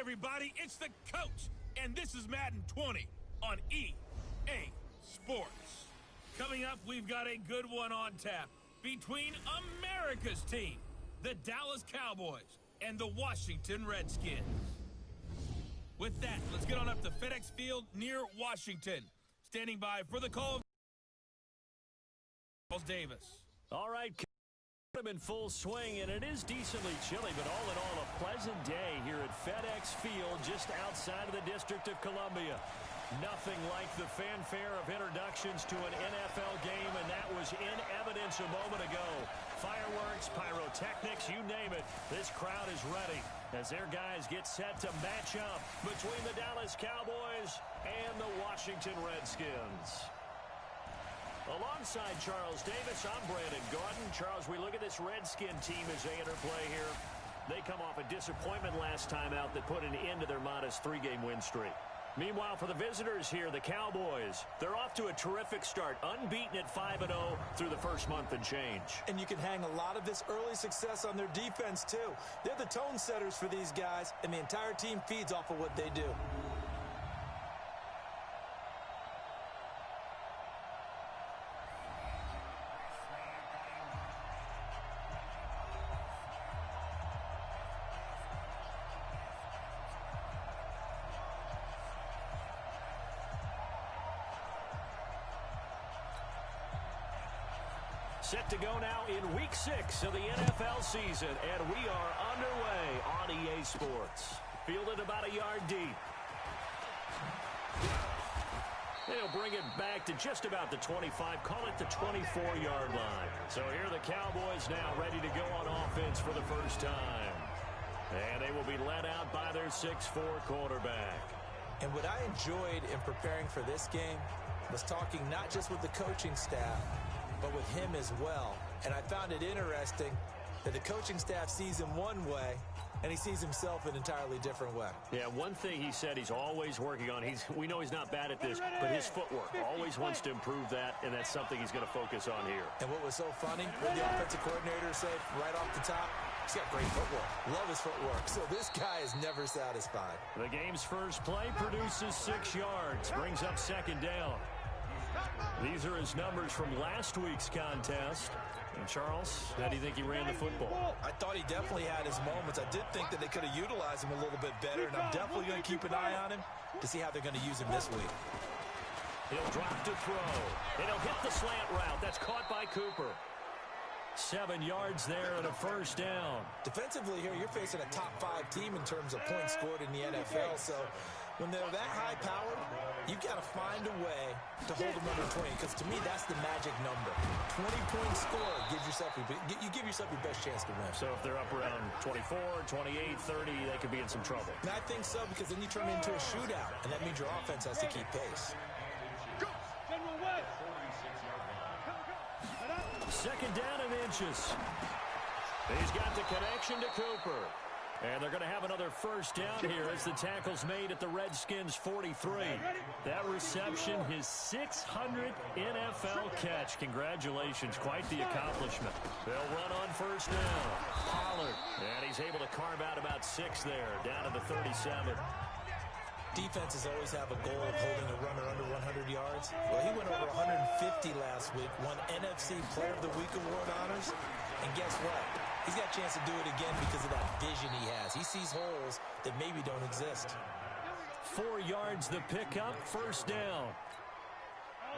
everybody, it's the coach, and this is Madden 20 on EA Sports. Coming up, we've got a good one on tap between America's team, the Dallas Cowboys, and the Washington Redskins. With that, let's get on up to FedEx Field near Washington. Standing by for the call of Charles Davis. All right, in full swing, and it is decently chilly, but all in all, a pleasant day here at FedEx Field just outside of the District of Columbia. Nothing like the fanfare of introductions to an NFL game, and that was in evidence a moment ago. Fireworks, pyrotechnics, you name it. This crowd is ready as their guys get set to match up between the Dallas Cowboys and the Washington Redskins. Alongside Charles Davis, I'm Brandon Gordon. Charles, we look at this Redskin team as they enter play here. They come off a disappointment last time out that put an end to their modest 3-game win streak. Meanwhile, for the visitors here, the Cowboys, they're off to a terrific start, unbeaten at 5-0 through the first month and change. And you can hang a lot of this early success on their defense, too. They're the tone setters for these guys, and the entire team feeds off of what they do. Set to go now in Week 6 of the NFL season, and we are underway on EA Sports. Fielded about a yard deep. They'll bring it back to just about the 25, call it the 24-yard line. So here are the Cowboys now ready to go on offense for the first time. And they will be led out by their 6'4 quarterback. And what I enjoyed in preparing for this game was talking not just with the coaching staff, but with him as well. And I found it interesting that the coaching staff sees him one way, and he sees himself an entirely different way. Yeah, one thing he said he's always working on, we know he's not bad at this, but his footwork, always wants to improve that, and that's something he's going to focus on here. And what was so funny, what the offensive coordinator said right off the top, he's got great footwork. Love his footwork. So this guy is never satisfied. The game's first play produces 6 yards, brings up second down. These are his numbers from last week's contest. And Charles, how do you think he ran the football? I thought he definitely had his moments. I did think that they could have utilized him a little bit better, and I'm definitely going to keep an eye on him to see how they're going to use him this week. He'll drop to throw, and he'll hit the slant route. That's caught by Cooper. 7 yards there and a first down. Defensively here, you're facing a top-5 team in terms of points scored in the NFL, so when they're that high-powered, you've got to find a way to hold them under 20, because to me, that's the magic number. 20-point score gives yourself, you give yourself your best chance to win. So if they're up around 24, 28, 30, they could be in some trouble. And I think so, because then you turn it into a shootout, and that means your offense has to keep pace. Second down and inches. He's got the connection to Cooper. And they're going to have another first down here as the tackle's made at the Redskins' 43. That reception, his 600th NFL catch. Congratulations, quite the accomplishment. They'll run on first down. Pollard, and he's able to carve out about 6 there, down to the 37. Defenses always have a goal of holding a runner under 100 yards. Well, he went over 150 last week, won NFC Player of the Week award honors. And guess what? He's got a chance to do it again because of that vision he has. He sees holes that maybe don't exist. 4 yards the pickup, first down.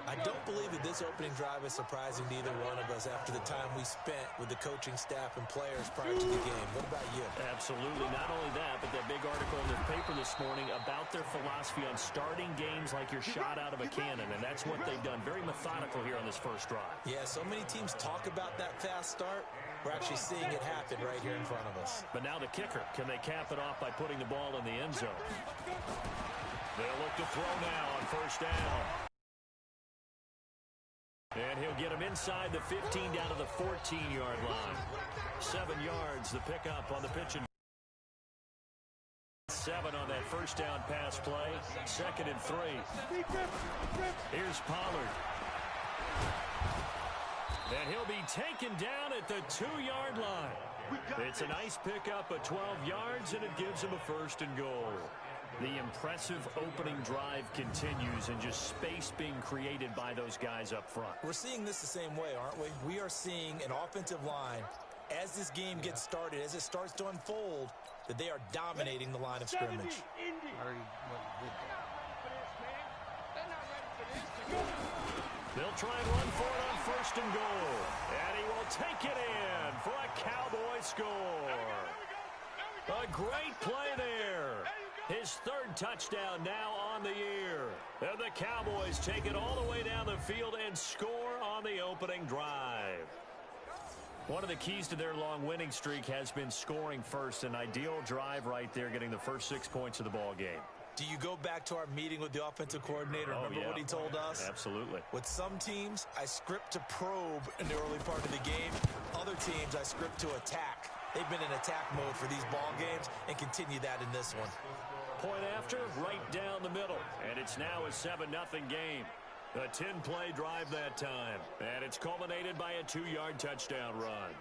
I don't believe that this opening drive is surprising to either one of us after the time we spent with the coaching staff and players prior to the game. What about you? Absolutely. Not only that, but that big article in the paper this morning about their philosophy on starting games like you're shot out of a cannon, and that's what they've done. Very methodical here on this first drive. Yeah, so many teams talk about that fast start. We're actually seeing it happen right here in front of us. But now the kicker. Can they cap it off by putting the ball in the end zone? They'll look to throw now on first down. And he'll get him inside the 15 down to the 14-yard line. 7 yards, the pickup on the pitch. 7 on that first down pass play. 2nd and 3. Here's Pollard. And he'll be taken down at the 2-yard line. It's a nice pickup of 12 yards, and it gives him a 1st and goal. The impressive opening drive continues, and just space being created by those guys up front. We're seeing this the same way, aren't we? We are seeing an offensive line, as this game gets started, as it starts to unfold, that they are dominating the line of scrimmage. They'll try and run for it on 1st and goal. And he will take it in for a Cowboy score. A great play there. His 3rd touchdown now on the year. And the Cowboys take it all the way down the field and score on the opening drive. One of the keys to their long winning streak has been scoring first. An ideal drive right there, getting the first 6 points of the ball game. Do you go back to our meeting with the offensive coordinator? Remember what he told us? Absolutely. With some teams, I script to probe in the early part of the game. Other teams, I script to attack. They've been in attack mode for these ball games and continue that in this one. Point after, right down the middle. And it's now a 7-0 game. A 10-play drive that time. And it's culminated by a 2-yard touchdown run.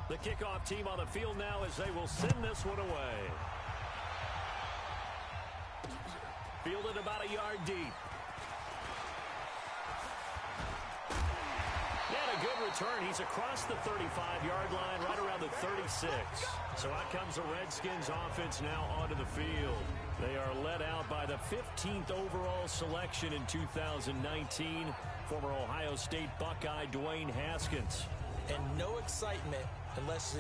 The kickoff team on the field now as they will send this one away. Fielded about a yard deep. And a good return. He's across the 35-yard line, right around the 36. So out comes the Redskins offense now onto the field. They are led out by the 15th overall selection in 2019, former Ohio State Buckeye Dwayne Haskins. And no excitement unless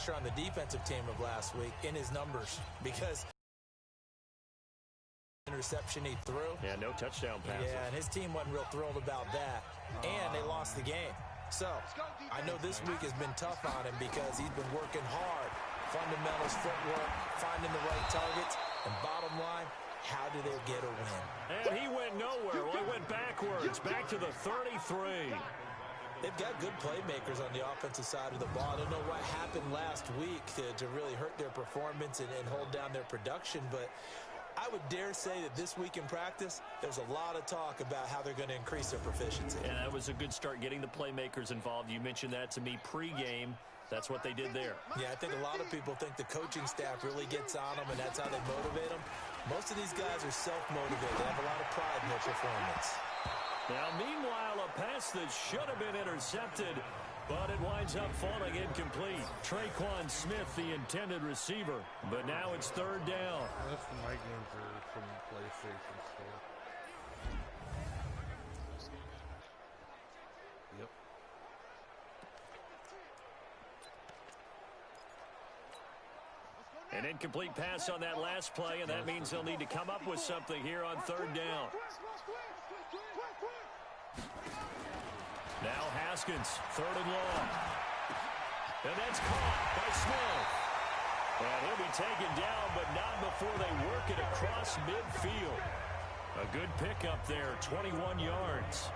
you're on the defensive team of last week in his numbers, because interception he threw. Yeah, no touchdown passes. Yeah, and his team wasn't real thrilled about that. And they lost the game. So I know this week has been tough on him because he's been working hard. Fundamentals, footwork, finding the right targets. And bottom line, how do they get a win? And he went nowhere. Well, he went backwards, back to the 33. They've got good playmakers on the offensive side of the ball. I don't know what happened last week to really hurt their performance and hold down their production, but I would dare say that this week in practice, there's a lot of talk about how they're going to increase their proficiency. And that was a good start, getting the playmakers involved. You mentioned that to me pregame. That's what they did there. Yeah, I think a lot of people think the coaching staff really gets on them, and that's how they motivate them. Most of these guys are self-motivated. They have a lot of pride in their performance. Now, meanwhile, a pass that should have been intercepted, but it winds up falling incomplete. Traquan Smith, the intended receiver, but now it's 3rd down. Most of my games are from PlayStation Store. Yep. An incomplete pass on that last play, and that means they'll need to come up with something here on 3rd down. Now Haskins, 3rd and long. And that's caught by Smith. And he'll be taken down, but not before they work it across midfield. A good pickup there, 21 yards.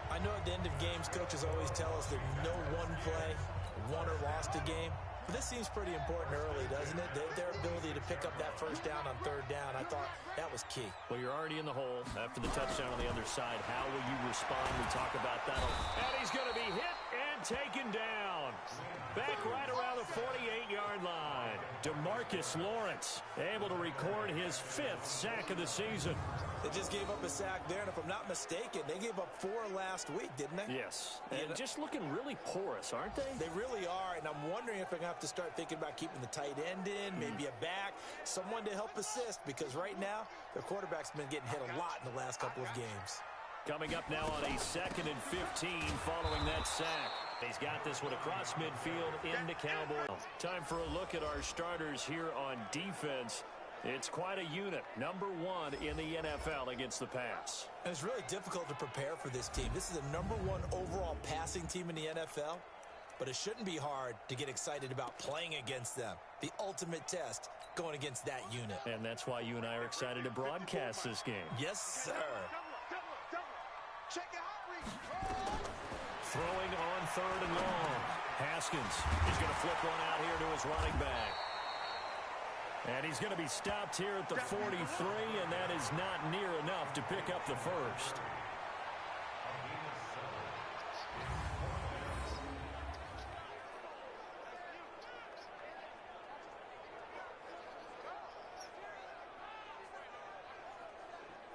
I know at the end of games, coaches always tell us that no one play won or lost a game. But this seems pretty important early, doesn't it? Their ability to pick up that 1st down on 3rd down, I thought that was key. Well, you're already in the hole after the touchdown on the other side. How will you respond? We talk about that. And he's going to be hit and taken down. Back right around the 48-yard line. DeMarcus Lawrence able to record his 5th sack of the season. They just gave up a sack there, and if I'm not mistaken, they gave up 4 last week, didn't they? Yes, and just looking really porous, aren't they? They really are, and I'm wondering if they're going to have to start thinking about keeping the tight end in, maybe a back, someone to help assist, because right now, their quarterback's been getting hit a lot in the last couple of games. Coming up now on a 2nd and 15 following that sack. He's got this one across midfield into Cowboy. Time for a look at our starters here on defense. It's quite a unit, number 1 in the NFL against the pass. And it's really difficult to prepare for this team. This is the number 1 overall passing team in the NFL, but it shouldn't be hard to get excited about playing against them. The ultimate test going against that unit. And that's why you and I are excited to broadcast this game. Yes, sir. Throwing on 3rd and long. Haskins is going to flip one out here to his running back. And he's going to be stopped here at the 43, and that is not near enough to pick up the first.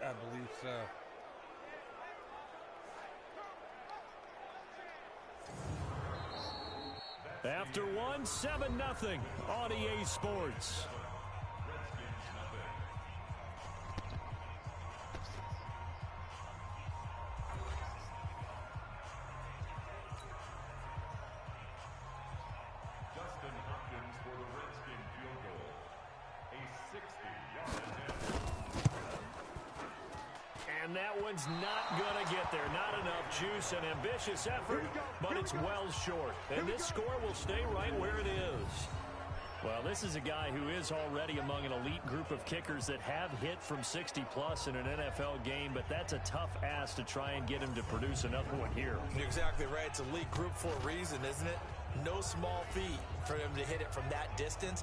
I believe so. After one, 7-0 on EA Sports. And that one's not going to get there. Not enough juice, an ambitious effort, but it's well short. And this score will stay right where it is. Well, this is a guy who is already among an elite group of kickers that have hit from 60-plus in an NFL game, but that's a tough ask to try and get him to produce another one here. You're exactly right. It's elite group for a reason, isn't it? No small feat for him to hit it from that distance.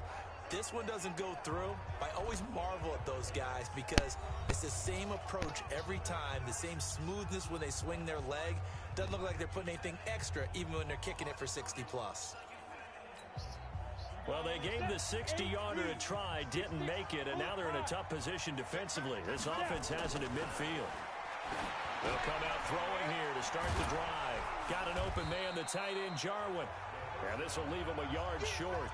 This one doesn't go through. I always marvel at those guys because it's the same approach every time, the same smoothness when they swing their leg. Doesn't look like they're putting anything extra even when they're kicking it for 60-plus. Well, they gave the 60-yarder a try, didn't make it, and now they're in a tough position defensively. This offense has it at midfield. They'll come out throwing here to start the drive. Got an open man, the tight end, Jarwin. And this will leave him a yard short.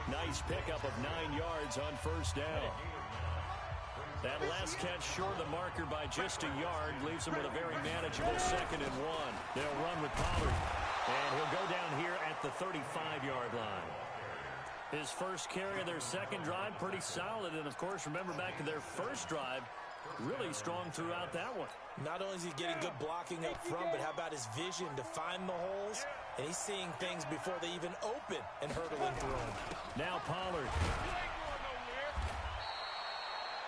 Nice pickup of 9 yards on first down. That last catch short of the marker by just a yard leaves him with a very manageable 2nd and 1. They'll run with Pollard. And he'll go down here at the 35-yard line. His first carry of their second drive, pretty solid. And, of course, remember back to their first drive, really strong throughout that one. Not only is he getting good blocking up front, but how about his vision to find the holes? And he's seeing things before they even open and hurdling through them. Now Pollard.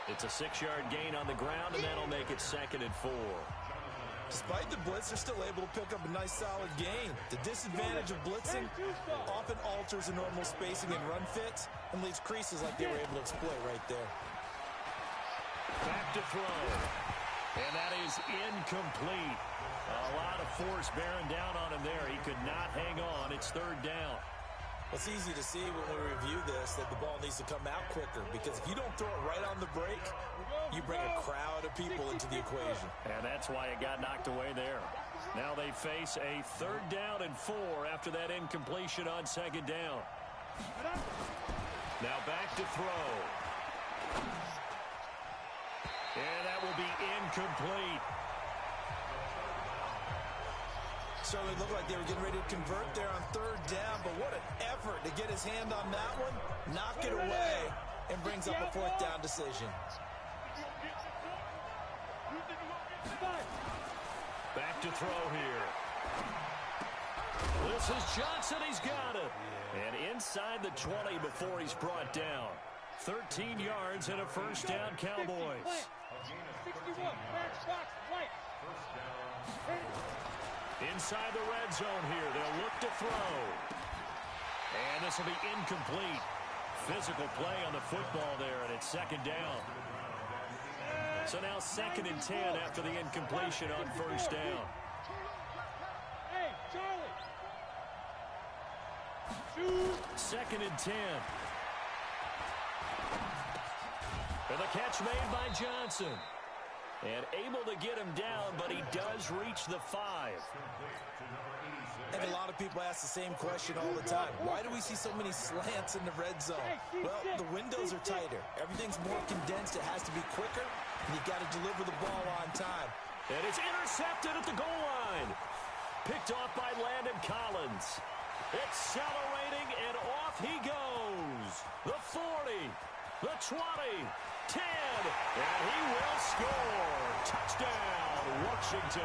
It's a 6-yard gain on the ground, and that'll make it 2nd and 4. Despite the blitz, they're still able to pick up a nice solid gain. The disadvantage of blitzing often alters the normal spacing and run fits and leaves creases like they were able to exploit right there. Back to throw. And that is incomplete. A lot of force bearing down on him there. He could not hang on. It's 3rd down. It's easy to see when we review this that the ball needs to come out quicker because if you don't throw it right on the break, you bring a crowd of people into the equation. And that's why it got knocked away there. Now they face a 3rd down and 4 after that incompletion on 2nd down. Now back to throw. And that will be incomplete. Certainly looked like they were getting ready to convert there on 3rd down, but what an effort to get his hand on that one, knock it away, and brings up a 4th down decision. Back to throw here. This is Johnson. He's got it. And inside the 20 before he's brought down. 13 yards and a 1st down, Cowboys. 61, back, box, right. Inside the red zone here. They'll look to throw. And this will be incomplete. Physical play on the football there, and it's 2nd down. So now 2nd and 10 after the incompletion on 1st down. Hey, Charlie. 2nd and 10. And the catch made by Johnson. And able to get him down, but he does reach the 5. And a lot of people ask the same question all the time. Why do we see so many slants in the red zone? Well, the windows are tighter. Everything's more condensed. It has to be quicker, and you got to deliver the ball on time. And it's intercepted at the goal line. Picked off by Landon Collins. Accelerating, and off he goes. The 40, the 20, 10, and he will score. Touchdown, Washington.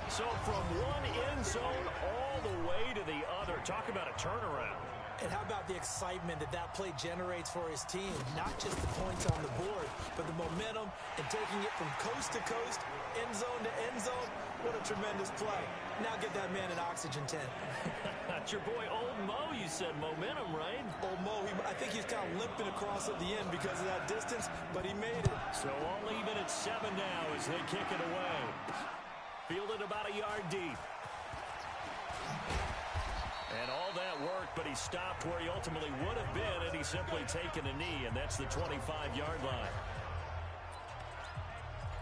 So from one end zone all the way to the other. Talk about a turnaround. And how about the excitement that that play generates for his team? Not just the points on the board, but the momentum and taking it from coast to coast, end zone to end zone. What a tremendous play. Now get that man an oxygen tent. That's your boy Old Mo, you said. Momentum, right? Old Mo, I think he's kind of limping across at the end because of that distance, but he made it. So all even at 7 now as they kick it away. Fielded about a yard deep. And all that work, but he stopped where he ultimately would have been, and he's simply taken a knee, and that's the 25-yard line.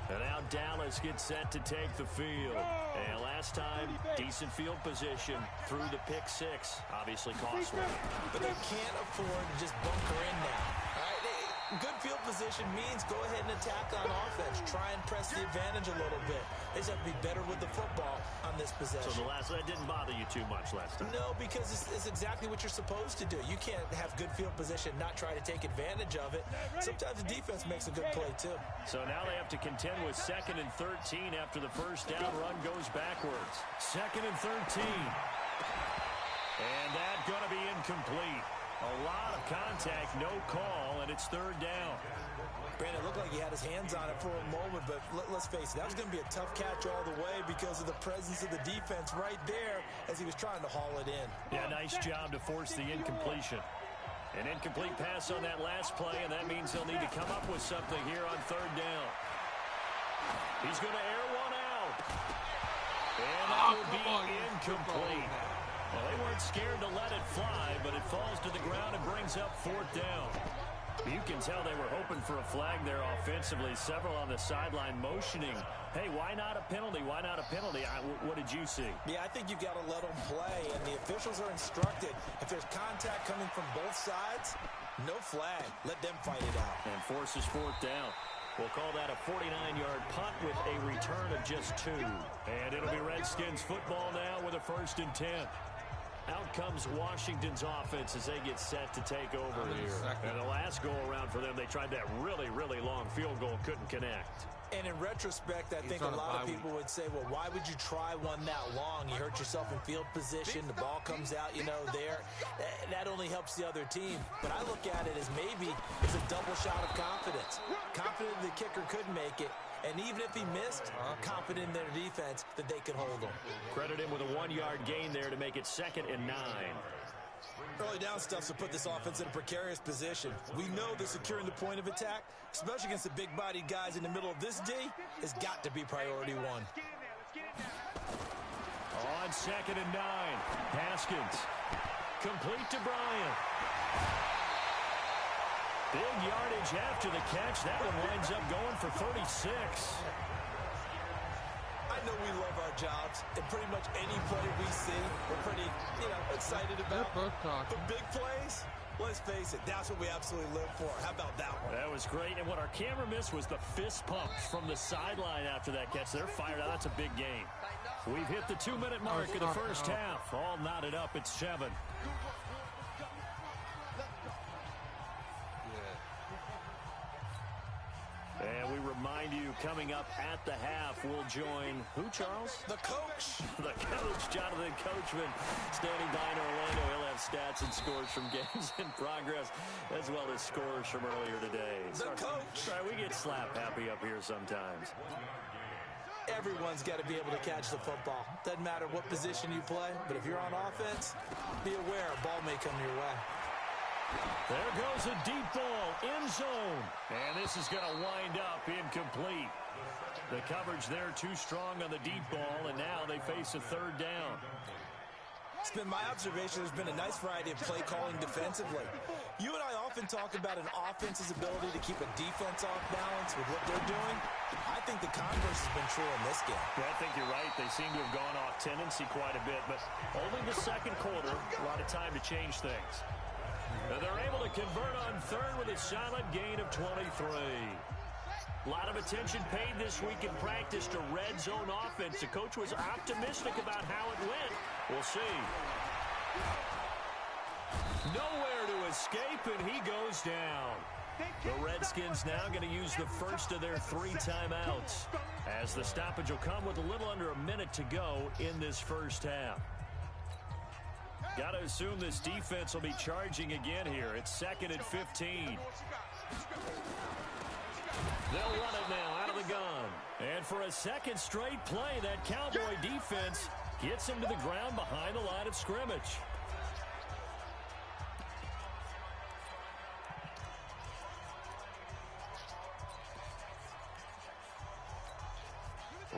And now Dallas gets set to take the field. And last time, decent field position through the pick six. Obviously costly. But they can't afford to just bunker in now. All right? Good field position means go ahead and attack on offense. Try and press the advantage a little bit. They just have to be better with the football on this possession. So that didn't bother you too much last time? No, because it's exactly what you're supposed to do. You can't have good field position, not try to take advantage of it. Sometimes the defense makes a good play, too. So now they have to contend with 2nd and 13 after the first down run goes backwards. 2nd and 13. And that's going to be incomplete. A lot of contact, no call, and it's 3rd down. Brandon, it looked like he had his hands on it for a moment, but let's face it, that was going to be a tough catch all the way because of the presence of the defense right there as he was trying to haul it in. Yeah, nice job to force the incompletion. An incomplete pass on that last play, and that means they'll need to come up with something here on 3rd down. He's going to air one out. And that will be incomplete. Well, they weren't scared to let it fly, but it falls to the ground and brings up 4th down. You can tell they were hoping for a flag there offensively. Several on the sideline motioning, hey, why not a penalty? Why not a penalty? What did you see? Yeah, I think you got to let them play, and the officials are instructed. If there's contact coming from both sides, no flag. Let them fight it out. And forces 4th down. We'll call that a 49-yard punt with a return of just 2. And it'll be Redskins football now with a 1st and 10. Out comes Washington's offense as they get set to take over here. And the last go-around for them, they tried that really, really long field goal, couldn't connect. And in retrospect, I think a lot of people would say, well, why would you try one that long? You hurt yourself in field position. The ball comes out, there. That only helps the other team. But I look at it as maybe it's a double shot of confidence. Confident the kicker could make it. And even if he missed, confident in their defense that they could hold him. Credit him with a 1-yard gain there to make it 2nd and 9. Early down stuff to put this offense in a precarious position. We know that securing the point of attack, especially against the big-bodied guys in the middle of this D, has got to be priority 1. On 2nd and 9, Haskins. Complete to Bryant. Big yardage after the catch. That one winds up going for 36. I know we love our jobs, and pretty much any play we see, we're pretty, excited about. But big plays, let's face it, that's what we absolutely live for. How about that one? That was great, and what our camera missed was the fist pumps from the sideline after that catch. They're fired out. That's a big game. We've hit the 2-minute mark of the first half. All knotted up at 7. And we remind you, coming up at the half, we'll join who, Charles? The coach. The coach, Jonathan Coachman, standing by in Orlando. He'll have stats and scores from games in progress, as well as scores from earlier today. The coach. Right, we get slap happy up here sometimes. Everyone's got to be able to catch the football. Doesn't matter what position you play, but if you're on offense, be aware a ball may come your way. There goes a deep ball, end zone. And this is going to wind up incomplete. The coverage there too strong on the deep ball, and now they face a 3rd down. It's been my observation there's been a nice variety of play calling defensively. You and I often talk about an offense's ability to keep a defense off balance with what they're doing. I think the converse has been true in this game. Well, I think you're right. They seem to have gone off tendency quite a bit, but only the 2nd quarter, a lot of time to change things. And they're able to convert on 3rd with a solid gain of 23. A lot of attention paid this week in practice to red zone offense. The coach was optimistic about how it went. We'll see. Nowhere to escape, and he goes down. The Redskins now going to use the first of their 3 timeouts, as the stoppage will come with a little under a minute to go in this first half. Got to assume this defense will be charging again here. It's 2nd and 15. They'll run it now out of the gun. And for a second straight play, that Cowboy defense gets him to the ground behind the line of scrimmage.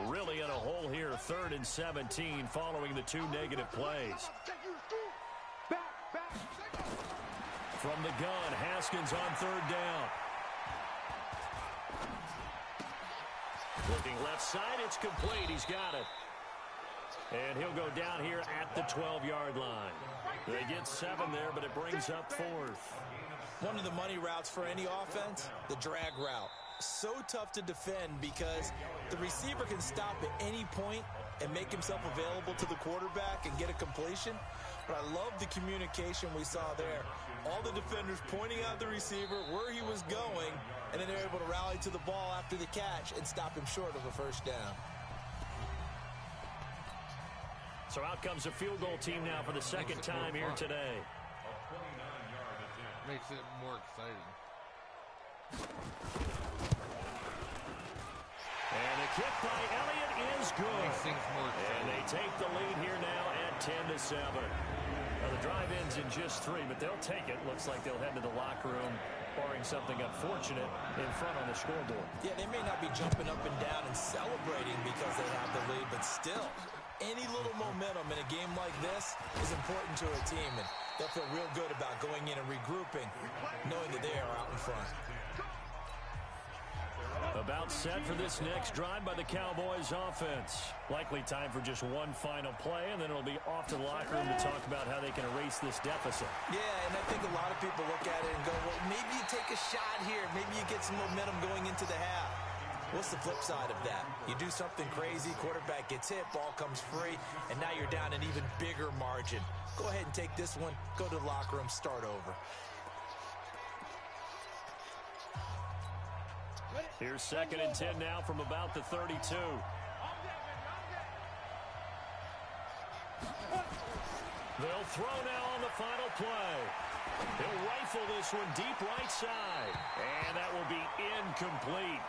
Really in a hole here, 3rd and 17 following the 2 negative plays. From the gun, Haskins on 3rd down. Looking left side, it's complete. He's got it. And he'll go down here at the 12-yard line. They get 7 there, but it brings up 4th. One of the money routes for any offense, the drag route. So tough to defend because the receiver can stop at any point and make himself available to the quarterback and get a completion. But I love the communication we saw there. All the defenders pointing out the receiver, where he was going, and then they're able to rally to the ball after the catch and stop him short of a first down. So out comes a field goal team now for the second time here today. Makes it more exciting. And the kick by Elliott is good. Makes things more exciting. And they take the lead here now at 10-7. Now the drive ends in just 3, but they'll take it. Looks like they'll head to the locker room, barring something unfortunate in front on the scoreboard. Yeah, they may not be jumping up and down and celebrating because they have the lead, but still, any little momentum in a game like this is important to a team, and they'll feel real good about going in and regrouping, knowing that they are out in front. About set for this next drive by the Cowboys offense. Likely time for just one final play, and then it'll be off to the locker room to talk about how they can erase this deficit. Yeah, and I think a lot of people look at it and go, well, maybe you take a shot here. Maybe you get some momentum going into the half. What's the flip side of that? You do something crazy, quarterback gets hit, ball comes free, and now you're down an even bigger margin. Go ahead and take this one, go to the locker room, start over. Here's 2nd and 10 now from about the 32. They'll throw now on the final play. He'll rifle this one deep right side. And that will be incomplete.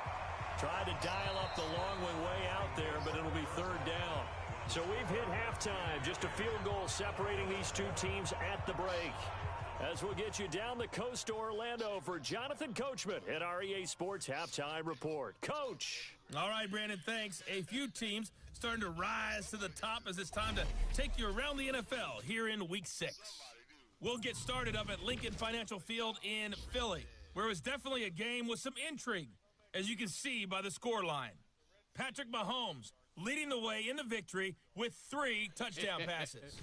Tried to dial up the long one way out there, but it'll be 3rd down. So we've hit halftime. Just a field goal separating these two teams at the break. As we'll get you down the coast to Orlando for Jonathan Coachman at our EA Sports Halftime Report. Coach. All right, Brandon, thanks. A few teams starting to rise to the top as it's time to take you around the NFL here in Week 6. We'll get started up at Lincoln Financial Field in Philly, where it was definitely a game with some intrigue, as you can see by the scoreline. Patrick Mahomes leading the way in the victory with 3 touchdown passes.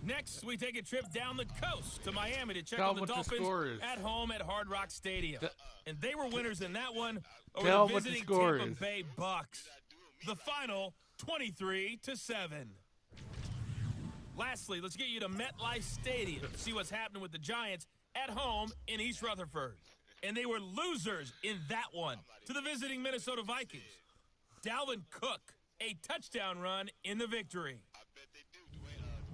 Next, we take a trip down the coast to Miami to check on the Dolphins at home at Hard Rock Stadium. And they were winners in that one over the visiting Tampa Bay Bucks. The final, 23-7. Lastly, let's get you to MetLife Stadium to see what's happening with the Giants at home in East Rutherford. And they were losers in that one to the visiting Minnesota Vikings. Dalvin Cook, a touchdown run in the victory.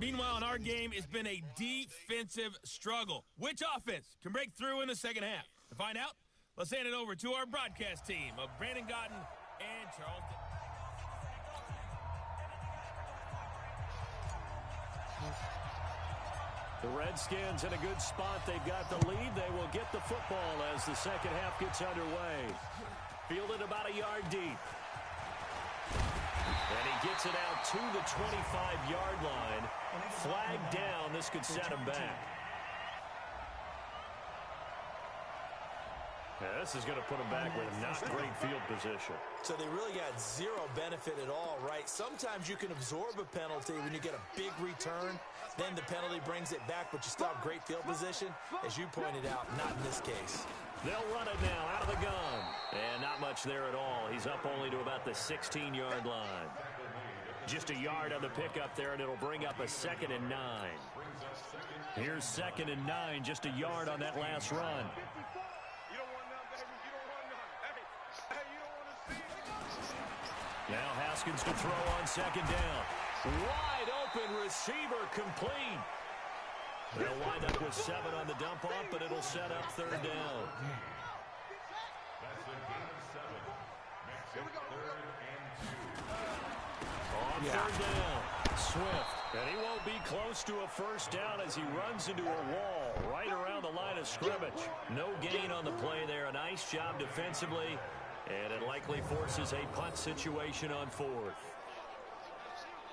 Meanwhile, in our game, it's been a defensive struggle. Which offense can break through in the second half? To find out, let's hand it over to our broadcast team of Brandon Gotten and Charles. The Redskins in a good spot. They've got the lead. They will get the football as the second half gets underway. Fielded about a yard deep. And he gets it out to the 25-yard line. Flag down. This could set him back. Yeah, this is going to put him back with not great field position. So they really got zero benefit at all, right? Sometimes you can absorb a penalty when you get a big return. Then the penalty brings it back, but you still have great field position. As you pointed out, not in this case. They'll run it now out of the gun. And not much there at all. He's up only to about the 16-yard line. Just a yard on the pickup there, and it'll bring up a 2nd and 9. Here's 2nd and 9, just a yard on that last run. Now Haskins to throw on 2nd down. Wide open receiver complete. They'll wind up with 7 on the dump-off, but it'll set up third down. On third down, Swift. And he won't be close to a first down as he runs into a wall right around the line of scrimmage. No gain on the play there. A nice job defensively, and it likely forces a punt situation on fourth.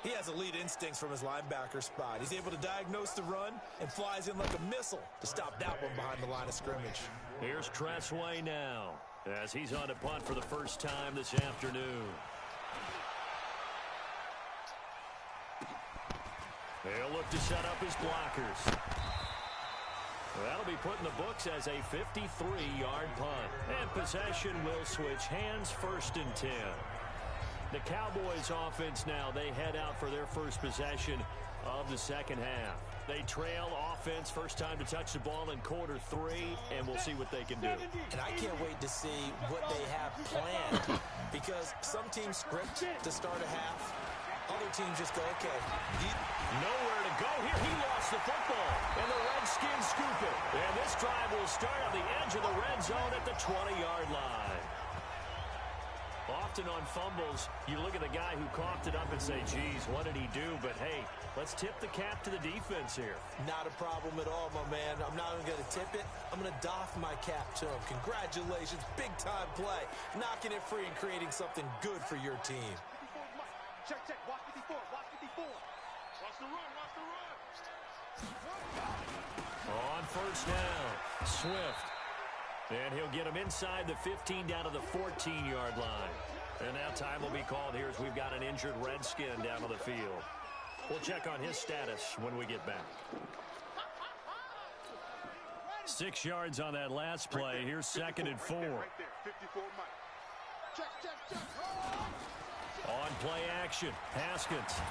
He has elite instincts from his linebacker spot. He's able to diagnose the run and flies in like a missile to stop that one behind the line of scrimmage. Here's Tressway now as he's on to punt for the first time this afternoon. They'll look to set up his blockers. That'll be put in the books as a 53-yard punt. And possession will switch hands, 1st and 10. The Cowboys offense now, they head out for their first possession of the second half. They trail offense, first time to touch the ball in quarter 3, and we'll see what they can do. And I can't wait to see what they have planned, because some teams script to start a half. Other teams just go, okay. Nowhere to go here. He lost the football, and the Redskins scoop it. And this drive will start on the edge of the red zone at the 20-yard line. Often on fumbles, you look at the guy who coughed it up and say, geez, what did he do? But, hey, let's tip the cap to the defense here. Not a problem at all, my man. I'm not even going to tip it. I'm going to doff my cap to him. Congratulations. Big-time play. Knocking it free and creating something good for your team. Check, check. Watch 54. Watch 54. Watch the run. Watch the run. On first down, Swift. And he'll get him inside the 15 down to the 14-yard line. And now time will be called here as we've got an injured Redskin down on the field. We'll check on his status when we get back. 6 yards on that last play. Here's 2nd and 4. Right there. 54 Mike. Check, check, check. On play action, Haskins.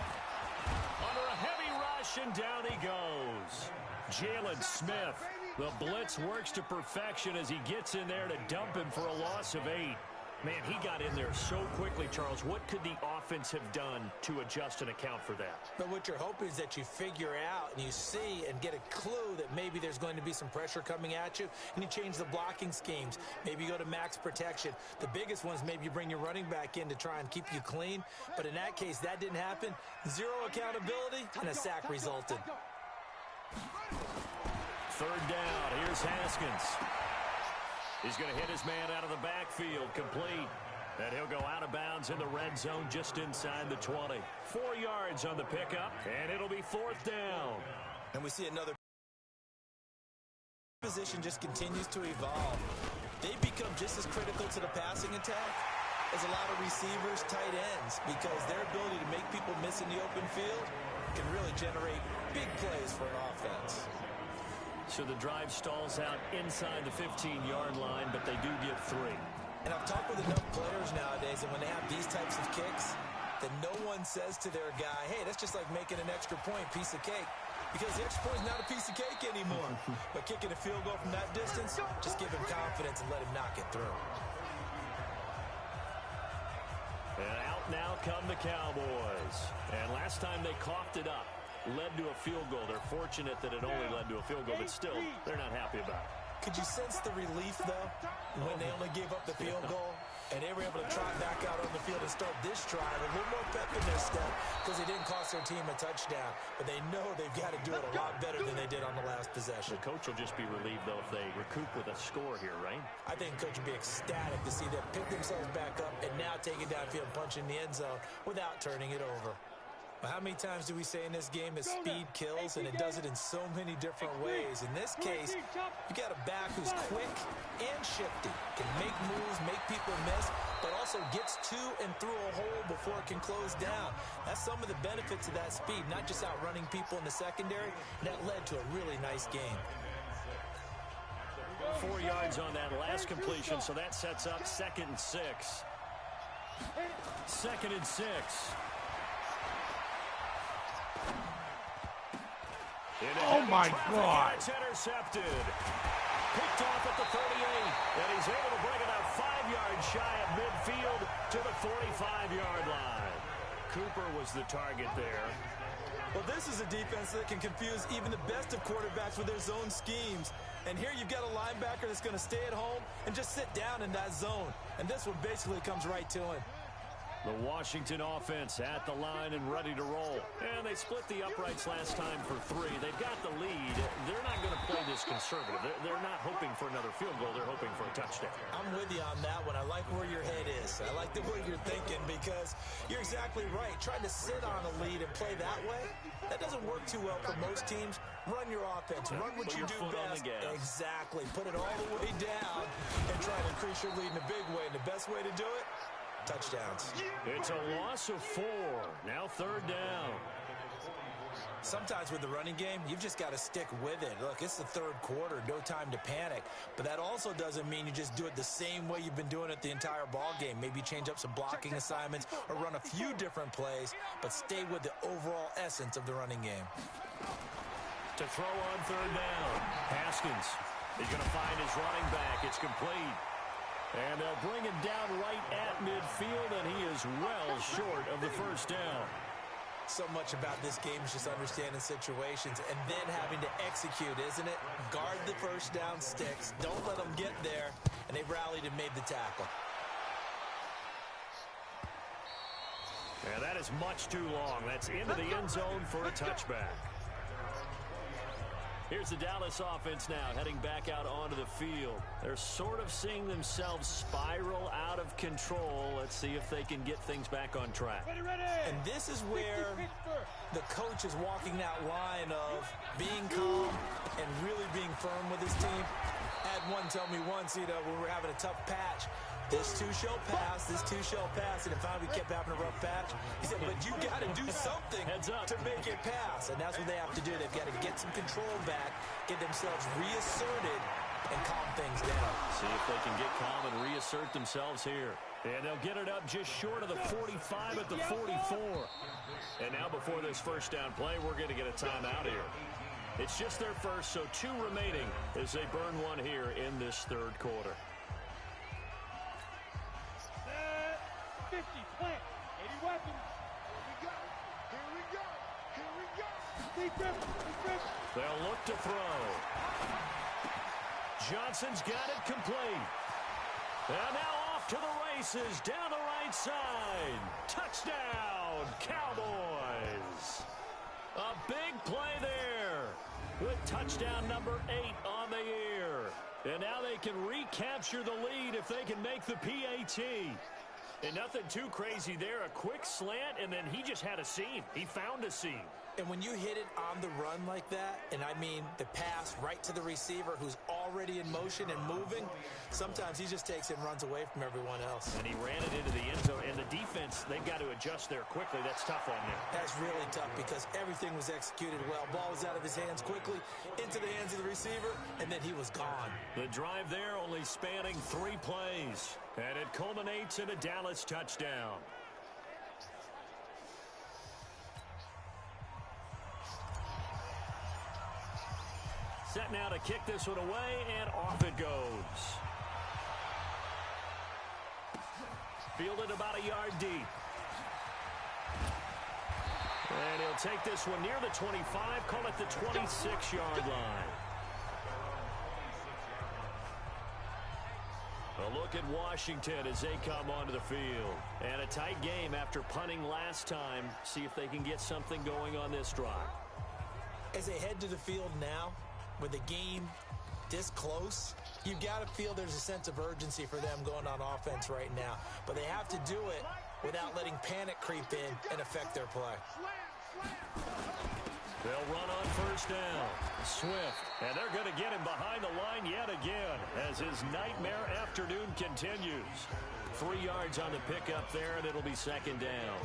Under a heavy rush, and down he goes. Jalen Smith. The blitz works to perfection as he gets in there to dump him for a loss of 8. Man, he got in there so quickly, Charles. What could the offense have done to adjust and account for that? But what you're hoping is that you figure out and you see and get a clue that maybe there's going to be some pressure coming at you, and you change the blocking schemes. Maybe you go to max protection. The biggest one is maybe you bring your running back in to try and keep you clean. But in that case, that didn't happen. 0 accountability, and a sack resulted. 3rd down. Here's Haskins. He's going to hit his man out of the backfield, complete. And he'll go out of bounds in the red zone just inside the 20. 4 yards on the pickup, and it'll be 4th down. And we see another position just continues to evolve. They become just as critical to the passing attack as a lot of receivers, tight ends, because their ability to make people miss in the open field can really generate big plays for an offense. So the drive stalls out inside the 15-yard line, but they do get 3. And I've talked with enough players nowadays, and when they have these types of kicks, that no one says to their guy, hey, that's just like making an extra point, piece of cake. Because the extra point is not a piece of cake anymore. But kicking a field goal from that distance, just give him confidence and let him knock it through. And out now come the Cowboys. And last time they coughed it up, led to a field goal. They're fortunate that it only led to a field goal, but still, they're not happy about it. Could you sense the relief, though, when they only gave up the field goal and they were able to trot back out on the field and start this drive a little more pep in their step because they didn't cost their team a touchdown, but they know they've got to do it a lot better than they did on the last possession. The coach will just be relieved, though, if they recoup with a score here, right? I think the coach would be ecstatic to see them pick themselves back up and now take it downfield and punch in the end zone without turning it over. But how many times do we say in this game that speed kills, and it does it in so many different ways? In this case, you got a back who's quick and shifty, can make moves, make people miss, but also gets to and through a hole before it can close down. That's some of the benefits of that speed, not just outrunning people in the secondary. That led to a really nice game. 4 yards on that last completion, so that sets up 2nd and 6. 2nd and 6. Oh, my God. It's intercepted. Picked off at the 38, and he's able to bring it out 5 yards shy of midfield to the 45-yard line. Cooper was the target there. Well, this is a defense that can confuse even the best of quarterbacks with their zone schemes. And here you've got a linebacker that's going to stay at home and just sit down in that zone. And this one basically comes right to him. The Washington offense at the line and ready to roll. And they split the uprights last time for 3. They've got the lead. They're not going to play this conservative. They're not hoping for another field goal. They're hoping for a touchdown. I'm with you on that one. I like where your head is. I like the way you're thinking because you're exactly right. Trying to sit on a lead and play that way, that doesn't work too well for most teams. Run your offense. Run what you do best. Exactly. Put it all the way down and try to increase your lead in a big way. And the best way to do it, touchdowns. It's a loss of 4. Now 3rd down. Sometimes with the running game, you've just got to stick with it. Look, it's the 3rd quarter, no time to panic. But that also doesn't mean you just do it the same way you've been doing it the entire ball game. Maybe change up some blocking assignments or run a few different plays, but stay with the overall essence of the running game. To throw on 3rd down. Haskins is going to find his running back. It's complete. And they'll bring him down right at midfield, and he is well short of the 1st down. So much about this game is just understanding situations and then having to execute, isn't it? Guard the 1st down sticks. Don't let them get there. And they rallied and made the tackle. And that is much too long. That's into the end zone for a touchback. Here's the Dallas offense now heading back out onto the field. They're sort of seeing themselves spiral out of control. Let's see if they can get things back on track. And this is where the coach is walking that line of being calm and really being firm with his team. I had one tell me once, when we're having a tough patch, this too shall pass, this too shall pass. And finally we kept having a rough patch. He said, but you got to do something to make it pass. And that's what they have to do. They've got to get some control back, get themselves reasserted, and calm things down. See if they can get calm and reassert themselves here. And they'll get it up just short of the 45 at the 44. And now before this 1st down play, we're going to get a timeout here. It's just their first, so 2 remaining as they burn one here in this 3rd quarter. 50, plant, 80 weapons. Here we go. Defense. They'll look to throw. Johnson's got it complete. And now off to the races down the right side. Touchdown, Cowboys. A big play there with touchdown number 8 on the year. And now they can recapture the lead if they can make the PAT. And nothing too crazy there. A quick slant, and then he just had a seam. He found a seam. And when you hit it on the run like that, and I mean the pass right to the receiver who's already in motion and moving, sometimes he just takes it and runs away from everyone else. And he ran it into the end zone. And the defense, they've got to adjust there quickly. That's tough on them. That's really tough because everything was executed well. Ball was out of his hands quickly, into the hands of the receiver, and then he was gone. The drive there only spanning 3 plays. And it culminates in a Dallas touchdown. Set now to kick this one away, and off it goes. Fielded about a yard deep. And he'll take this one near the 25, call it the 26-yard line. A look at Washington as they come onto the field. And a tight game after punting last time. See if they can get something going on this drive. As they head to the field now, with the game this close, you've got to feel there's a sense of urgency for them going on offense right now. But they have to do it without letting panic creep in and affect their play. They'll run on 1st down. Swift. And they're going to get him behind the line yet again as his nightmare afternoon continues. 3 yards on the pickup there, and it'll be 2nd down.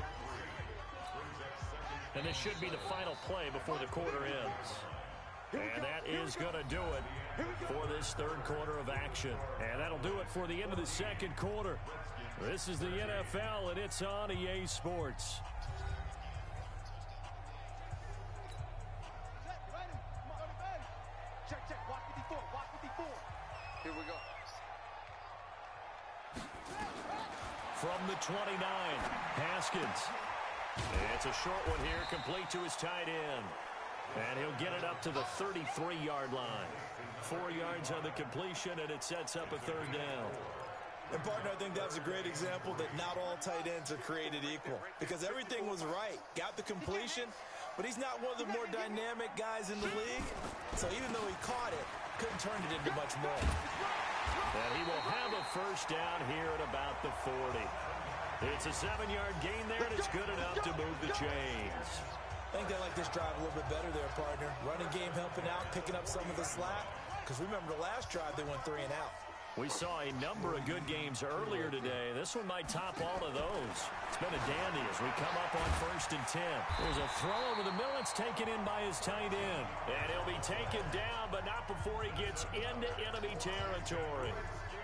And this should be the final play before the quarter ends. And that is going to do it for this 3rd quarter of action. And that'll do it for the end of the 2nd quarter. This is the NFL, and it's on EA Sports. Check. Watch 54. Here we go. From the 29, Haskins. It's a short one here, complete to his tight end. And he'll get it up to the 33-yard line. 4 yards on the completion, and it sets up a third down. And, partner, I think that's a great example that not all tight ends are created equal. Because everything was right. Got the completion, but he's not one of the more dynamic guys in the league. So even though he caught it, couldn't turn it into much more. And he will have a first down here at about the 40. It's a 7-yard gain there, and it's good enough to move the chains. I think they like this drive a little bit better there, partner. Running game helping out, picking up some of the slack. Because remember, the last drive, they went 3 and out. We saw a number of good games earlier today. This one might top all of those. It's been a dandy as we come up on 1st and 10. There's a throw over the middle. It's taken in by his tight end. And he'll be taken down, but not before he gets into enemy territory.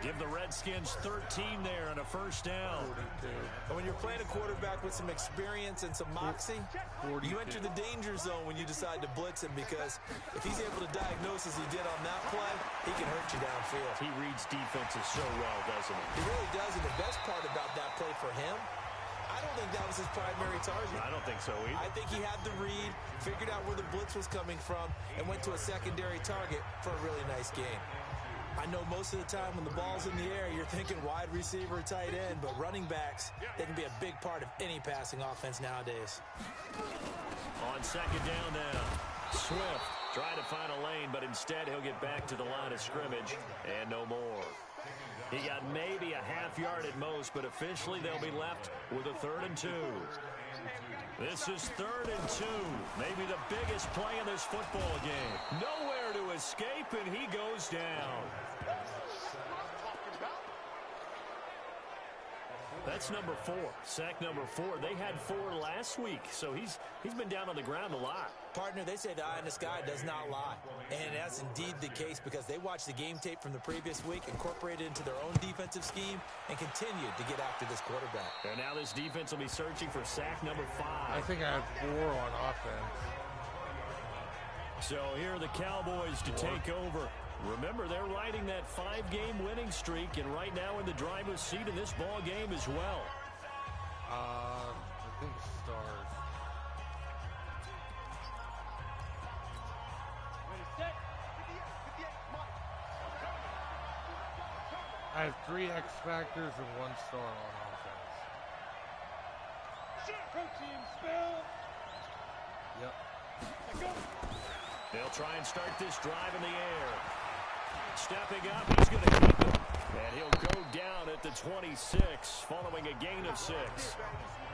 Give the Redskins 13 there and a first down. 42. And when you're playing a quarterback with some experience and some moxie, 42. you enter the danger zone when you decide to blitz him, because if he's able to diagnose as he did on that play, he can hurt you downfield. He reads defenses so well, doesn't he? He really does, and the best part about that play for him, I don't think that was his primary target. I don't think so either. I think he had the read, figured out where the blitz was coming from, and went to a secondary target for a really nice game. I know most of the time when the ball's in the air, you're thinking wide receiver, tight end, but running backs, they can be a big part of any passing offense nowadays. On 2nd down now, Swift trying to find a lane, but instead he'll get back to the line of scrimmage and no more. He got maybe a half yard at most, but officially they'll be left with a 3rd and 2. This is 3rd and 2. Maybe the biggest play in this football game. Nowhere to escape, and he goes down. That's number 4. Sack number 4. They had 4 last week, so he's been down on the ground a lot. Partner, they say the eye in the sky does not lie. And that's indeed the case, because they watched the game tape from the previous week, incorporated it into their own defensive scheme, and continued to get after this quarterback. And now this defense will be searching for sack number 5. I think I have 4 on offense. So here are the Cowboys to take over. Remember, they're riding that 5-game winning streak, and right now in the driver's seat in this ball game as well. I think stars. I have 3 X factors and 1 star on offense. Protein spill. Yep. They'll try and start this drive in the air. Stepping up, he's going to keep it. And he'll go down at the 26, following a gain of 6.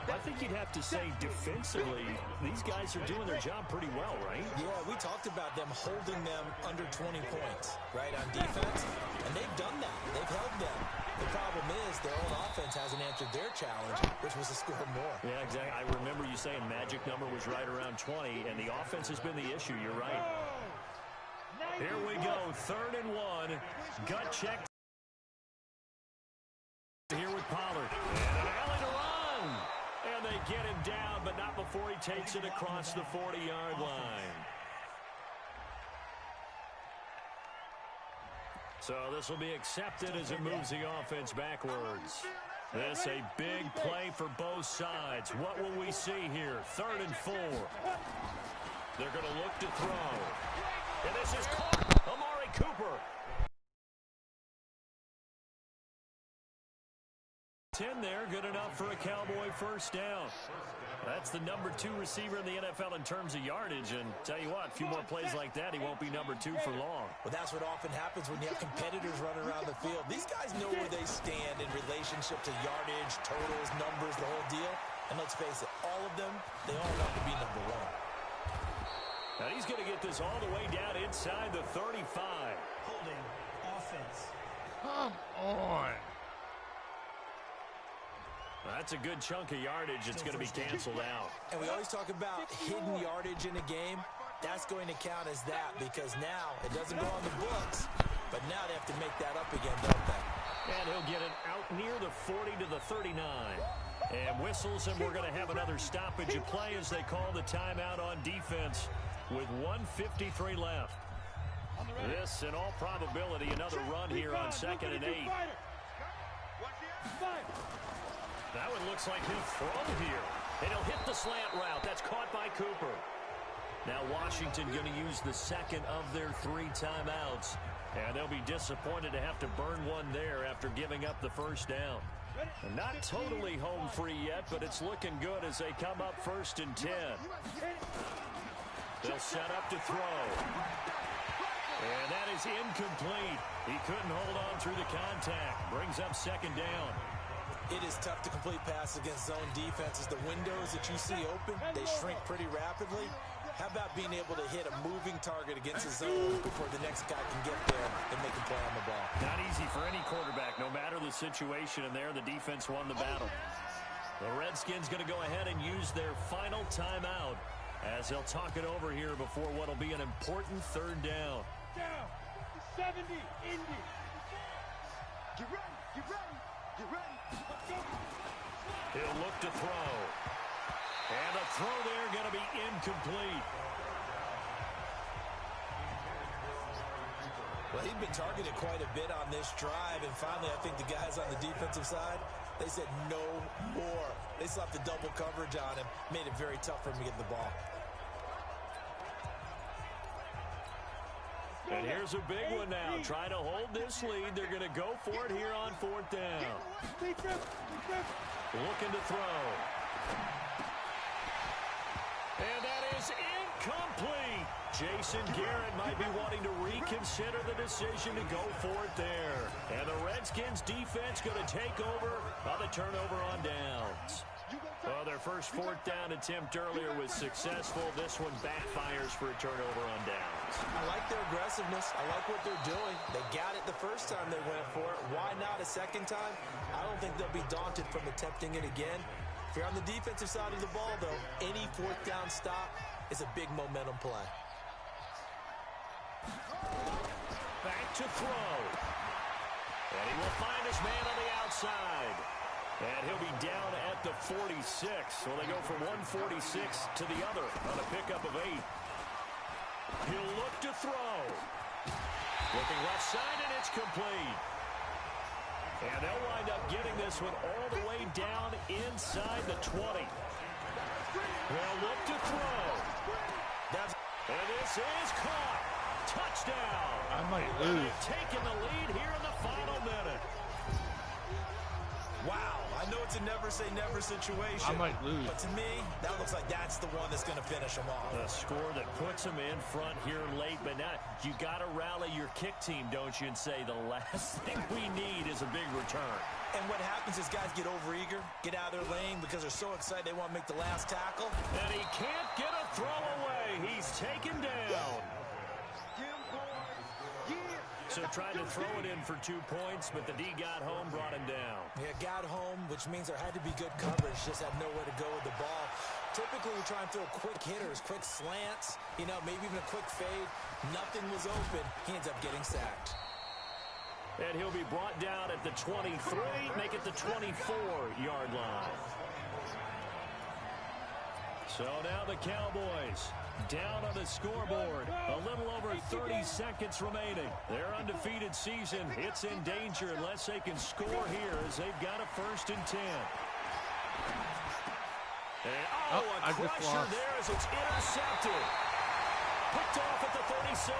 I think you'd have to say defensively, these guys are doing their job pretty well, right? Yeah, we talked about them holding them under 20 points, right, on defense. And they've done that. They've held them. The problem is their own offense hasn't answered their challenge, which was to score more. Yeah, exactly. I remember you saying magic number was right around 20, and the offense has been the issue. You're right. Here we go, 3rd and 1. Gut check here with Pollard. And an alley to run. And they get him down, but not before he takes it across the 40-yard line. So this will be accepted as it moves the offense backwards. This a big play for both sides. What will we see here? 3rd and 4. They're going to look to throw. And this is caught. Amari Cooper. 10 there, good enough for a Cowboy first down. That's the number 2 receiver in the NFL in terms of yardage, and tell you what, a few more plays like that, he won't be number 2 for long. Well, that's what often happens when you have competitors running around the field. These guys know where they stand in relationship to yardage, totals, numbers, the whole deal. And let's face it, all of them, they all want to be number 1. Now he's going to get this all the way down inside the 35. Holding offense. Come on. That's a good chunk of yardage. It's going to be canceled out. And we always talk about hidden yardage in a game. That's going to count as that, because now it doesn't go on the books, but now they have to make that up again, don't they? And he'll get it out near the 40 to the 39. And whistles, and we're going to have another stoppage of play as they call the timeout on defense with 1:53 left. This, in all probability, another run here on 2nd and 8. That one looks like he'll throw here. And he'll hit the slant route. That's caught by Cooper. Now Washington going to use the second of their 3 timeouts. And they'll be disappointed to have to burn one there after giving up the first down. And not totally home free yet, but it's looking good as they come up 1st and 10. They'll set up to throw. And that is incomplete. He couldn't hold on through the contact. Brings up 2nd down. It is tough to complete passes against zone defenses. The windows that you see open, they shrink pretty rapidly. How about being able to hit a moving target against a zone before the next guy can get there and make a play on the ball? Not easy for any quarterback, no matter the situation, and there the defense won the battle. The Redskins going to go ahead and use their final timeout as they'll talk it over here before what will be an important 3rd down. Down. 70, Indy. Get ready, get ready, get ready. Let's go. He'll look to throw. And the throw there going to be incomplete. Well, he'd been targeted quite a bit on this drive, and finally I think the guys on the defensive side, they said no more. They slapped the double coverage on him, made it very tough for him to get the ball. And here's a big one now. Trying to hold this lead. They're going to go for it here on 4th down. Looking to throw. And that is incomplete. Jason Garrett might be wanting to reconsider the decision to go for it there. And the Redskins defense going to take over on the turnover on downs. Well, their first 4th down attempt earlier was successful. This one backfires for a turnover on downs. I like their aggressiveness. I like what they're doing. They got it the first time they went for it. Why not a second time? I don't think they'll be daunted from attempting it again. If you're on the defensive side of the ball, though, any 4th down stop is a big momentum play. Back to throw. And he will find his man on the outside. And he'll be down at the 46. So they go from 146 to the other on a pickup of 8. He'll look to throw. Looking left side, and it's complete. And they'll wind up getting this one all the way down inside the 20. They'll look to throw. And this is caught. Touchdown. I might lose. Taking the lead here in the final minute. Wow, I know it's a never-say-never situation. I might lose. But to me, that looks like that's the one that's going to finish them off. The score that puts them in front here late, but now you got to rally your kick team, don't you, and say the last thing we need is a big return. And what happens is guys get overeager, get out of their lane because they're so excited they want to make the last tackle. And he can't get a throw away. He's taken down. So trying to throw it in for 2 points, but the D got home, brought him down. Yeah, got home, which means there had to be good coverage. Just had nowhere to go with the ball. Typically, we try and throw quick hitters, quick slants, you know, maybe even a quick fade. Nothing was open. He ends up getting sacked. And he'll be brought down at the 23, make it the 24-yard line. So now the Cowboys down on the scoreboard. A little over 30 seconds remaining. Their undefeated season, it's in danger unless they can score here as they've got a 1st and 10. And, a crusher there as it's intercepted. Picked off at the 36.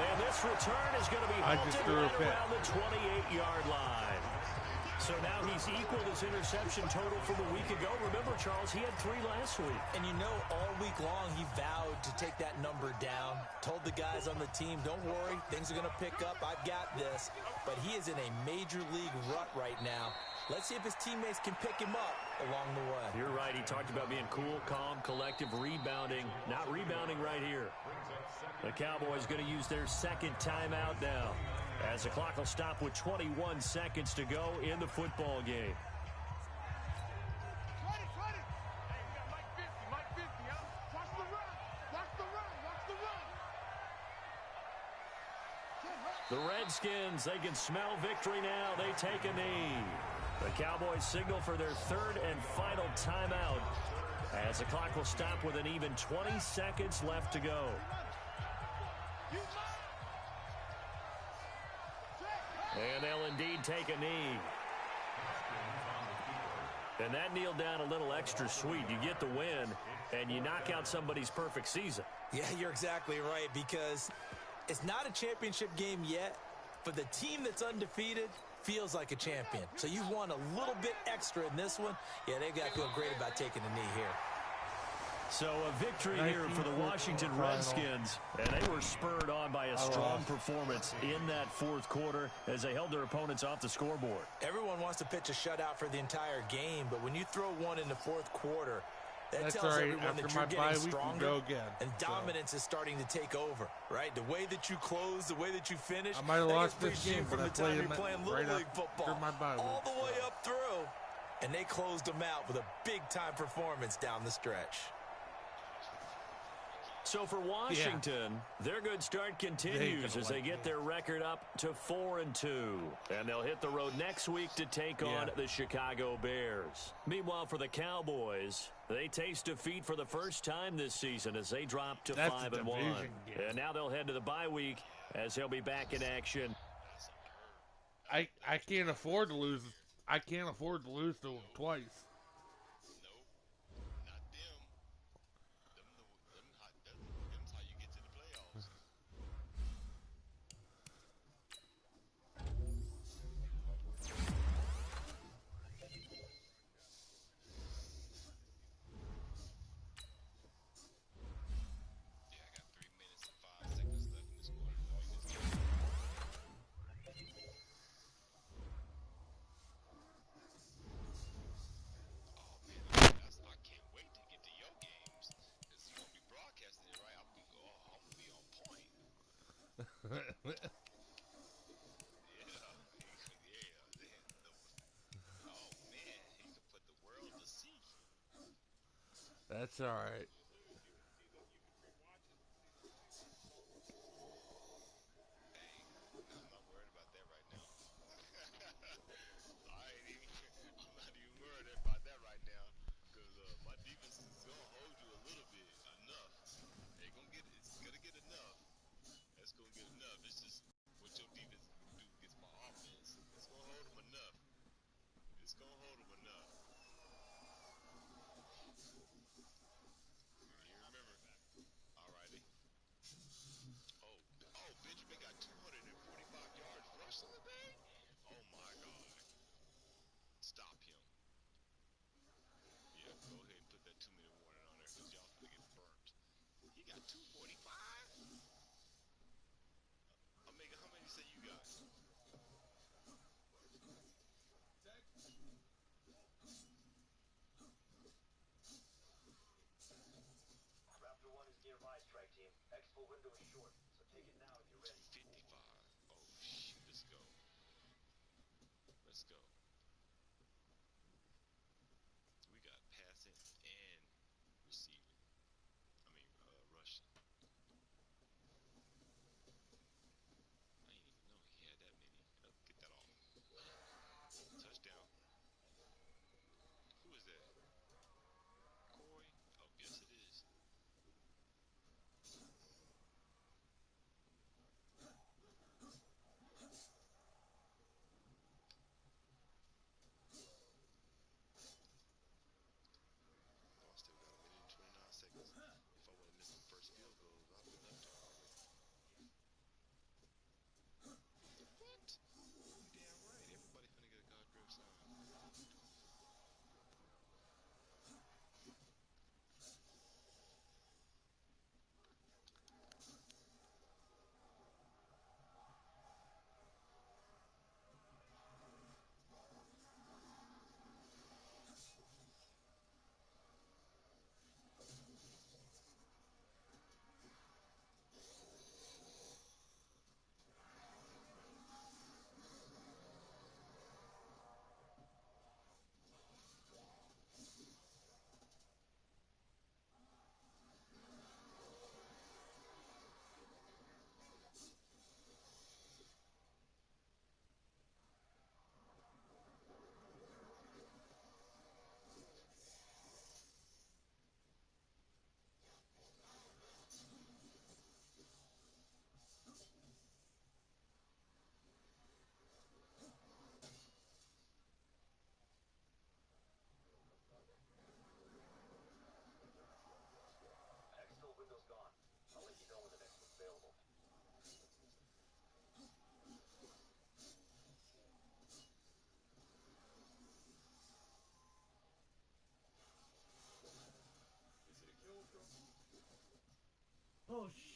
And this return is going to be halted right around the 28-yard line. So now he's equaled his interception total from a week ago. Remember, Charles, he had 3 last week. And you know, all week long, he vowed to take that number down. Told the guys on the team, don't worry, things are going to pick up. I've got this. But he is in a major league rut right now. Let's see if his teammates can pick him up along the way. You're right. He talked about being cool, calm, collective, rebounding. Not rebounding right here. The Cowboys going to use their 2nd timeout now, as the clock will stop with 21 seconds to go in the football game. Hey, we got Mike 50, huh? Watch the run. Watch the run. Watch the run. The Redskins, they can smell victory now. They take a knee. The Cowboys signal for their 3rd and final timeout, as the clock will stop with an even 20 seconds left to go. And they'll indeed take a knee. And that kneeled down a little extra sweet. You get the win, and you knock out somebody's perfect season. Yeah, you're exactly right, because it's not a championship game yet, but the team that's undefeated feels like a champion. So you won a little bit extra in this one. Yeah, they got to feel great about taking the knee here. So a victory here for the Washington Redskins, and they were spurred on by a strong performance in that fourth quarter as they held their opponents off the scoreboard. Everyone wants to pitch a shutout for the entire game, but when you throw one in the fourth quarter, that tells everyone that you're getting stronger and dominance is starting to take over, right? The way that you close, the way that you finish, I might have lost this game from the time you're playing Little League football all the way up through, and they closed them out with a big-time performance down the stretch. So for Washington, their good start continues as they get their record up to 4-2. And they'll hit the road next week to take on the Chicago Bears. Meanwhile, for the Cowboys, they taste defeat for the first time this season as they drop to 5-1. And now they'll head to the bye week as they'll be back in action. I can't afford to lose. I can't afford to lose to them twice. That's all right.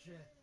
shit.